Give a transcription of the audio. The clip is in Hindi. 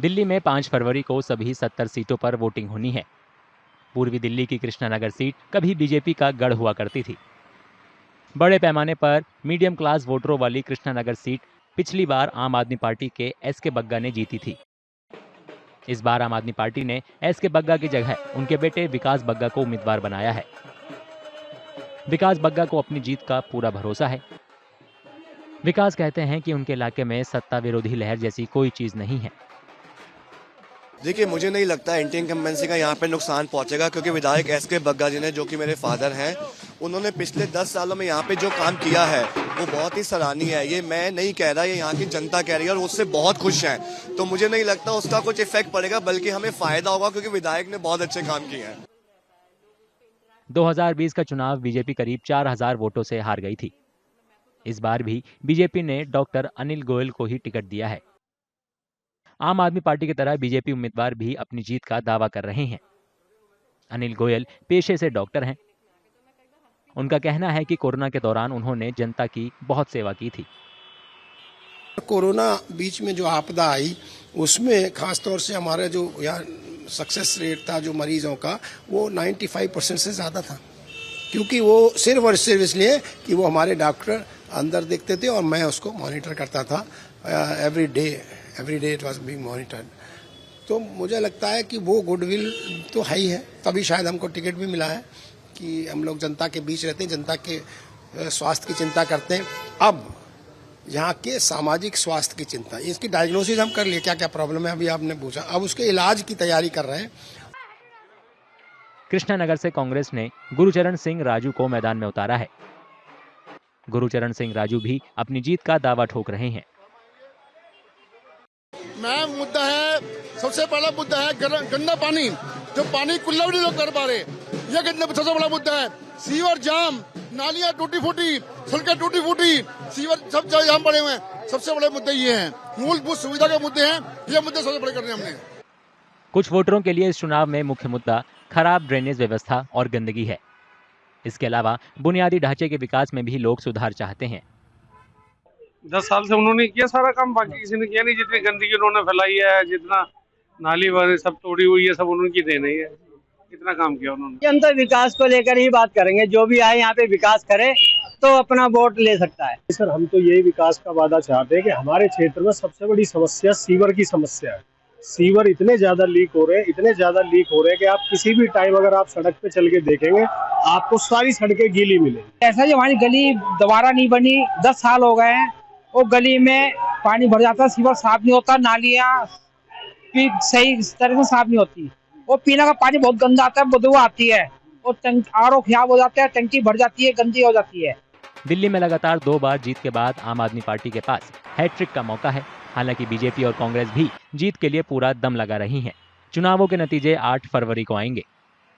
दिल्ली में 5 फरवरी को सभी 70 सीटों पर वोटिंग होनी है। पूर्वी दिल्ली की कृष्णानगर सीट कभी बीजेपी का गढ़ हुआ करती थी। बड़े पैमाने पर मीडियम क्लास वोटरों वाली कृष्णानगर सीट पिछली बार आम आदमी पार्टी के एस.के. बग्गा ने जीती थी। इस बार आम आदमी पार्टी ने एस.के. बग्गा की जगह उनके बेटे विकास बग्गा को उम्मीदवार बनाया है। विकास बग्गा को अपनी जीत का पूरा भरोसा है। विकास कहते हैं कि उनके इलाके में सत्ता विरोधी लहर जैसी कोई चीज नहीं है। देखिए, मुझे नहीं लगता एंटी इनकम्बेंसी का यहाँ पे नुकसान पहुंचेगा, क्योंकि विधायक एस.के. बग्गा जी ने, जो कि मेरे फादर हैं, उन्होंने पिछले 10 सालों में यहाँ पे जो काम किया है वो बहुत ही सराहनीय है। ये मैं नहीं कह रहा, ये यहाँ की जनता कह रही है और उससे बहुत खुश हैं। तो मुझे नहीं लगता उसका कुछ इफेक्ट पड़ेगा, बल्कि हमें फायदा होगा, क्योंकि विधायक ने बहुत अच्छे काम किए हैं। 2020 का चुनाव बीजेपी करीब 4000 वोटों से हार गई थी। इस बार भी बीजेपी ने डॉक्टर अनिल गोयल को ही टिकट दिया है। आम आदमी पार्टी की तरह बीजेपी उम्मीदवार भी अपनी जीत का दावा कर रहे हैं। अनिल गोयल पेशे से डॉक्टर हैं। उनका कहना है कि कोरोना के दौरान उन्होंने जनता की बहुत सेवा की थी। कोरोना बीच में जो आपदा आई, उसमें खासतौर से हमारे जो यहाँ सक्सेस रेट था जो मरीजों का, वो 95% से ज़्यादा था, क्योंकि वो सिर्फ और सिर्फ इसलिए कि वो हमारे डॉक्टर अंदर देखते थे और मैं उसको मॉनिटर करता था। Every day it was being monitored. तो मुझे लगता है कि वो गुडविल तो है ही है, तभी शायद हमको टिकट भी मिला है कि हम लोग जनता के बीच रहते हैं, जनता के स्वास्थ्य की चिंता करते हैं। अब यहाँ के सामाजिक स्वास्थ्य की चिंता, इसकी डायग्नोसिस हम कर लिए, क्या क्या प्रॉब्लम है अभी आपने पूछा, अब उसके इलाज की तैयारी कर रहे हैं। कृष्णानगर से कांग्रेस ने गुरुचरण सिंह राजू को मैदान में उतारा है। गुरुचरण सिंह राजू भी अपनी जीत का दावा ठोक रहे हैं। मैं मुद्दा है, सबसे बड़ा मुद्दा है गंदा पानी, जो पानी कुल्ला भी नहीं लोग कर पा रहे, ये गंदा सबसे बड़ा मुद्दा है। सीवर जाम, नालियां टूटी फूटी, सड़कें टूटी फूटी, सीवर सब जगह जाम पड़े हुए हैं। सबसे बड़े मुद्दे ये हैं, मूलभूत सुविधा के मुद्दे हैं, ये मुद्दे सबसे बड़े करने हमने। कुछ वोटरों के लिए इस चुनाव में मुख्य मुद्दा खराब ड्रेनेज व्यवस्था और गंदगी है। इसके अलावा बुनियादी ढांचे के विकास में भी लोग सुधार चाहते हैं। 10 साल से उन्होंने किया सारा काम, बाकी किसी ने किया नहीं। जितनी गंदगी उन्होंने फैलाई है, जितना नाली वाली सब तोड़ी हुई है, सब उन्होंने देन ही है। इतना काम किया उन्होंने। हम तो विकास को लेकर ही बात करेंगे, जो भी आए यहाँ पे विकास करे तो अपना वोट ले सकता है। सर, हम तो यही विकास का वादा चाहते हैं कि हमारे क्षेत्र में सबसे बड़ी समस्या सीवर की समस्या है। सीवर इतने ज्यादा लीक हो रहे हैं कि आप किसी भी टाइम अगर आप सड़क पे चल के देखेंगे, आपको सारी सड़कें गीली मिलेंगी। ऐसा जो हमारी गली दोबारा नहीं बनी, 10 साल हो गए हैं, वो गली में पानी भर जाता है, सीवर साफ नहीं होता, नालियाँ भी सही तरह से साफ नहीं होती, वो पीने का पानी बहुत गंदा आता है, बदबू आती है, और आरओ खराब हो जाता है, टंकी भर जाती है, गंदी हो जाती है। दिल्ली में लगातार 2 बार जीत के बाद आम आदमी पार्टी के पास हैट्रिक का मौका है। हालांकि बीजेपी और कांग्रेस भी जीत के लिए पूरा दम लगा रही हैं। चुनावों के नतीजे 8 फरवरी को आएंगे।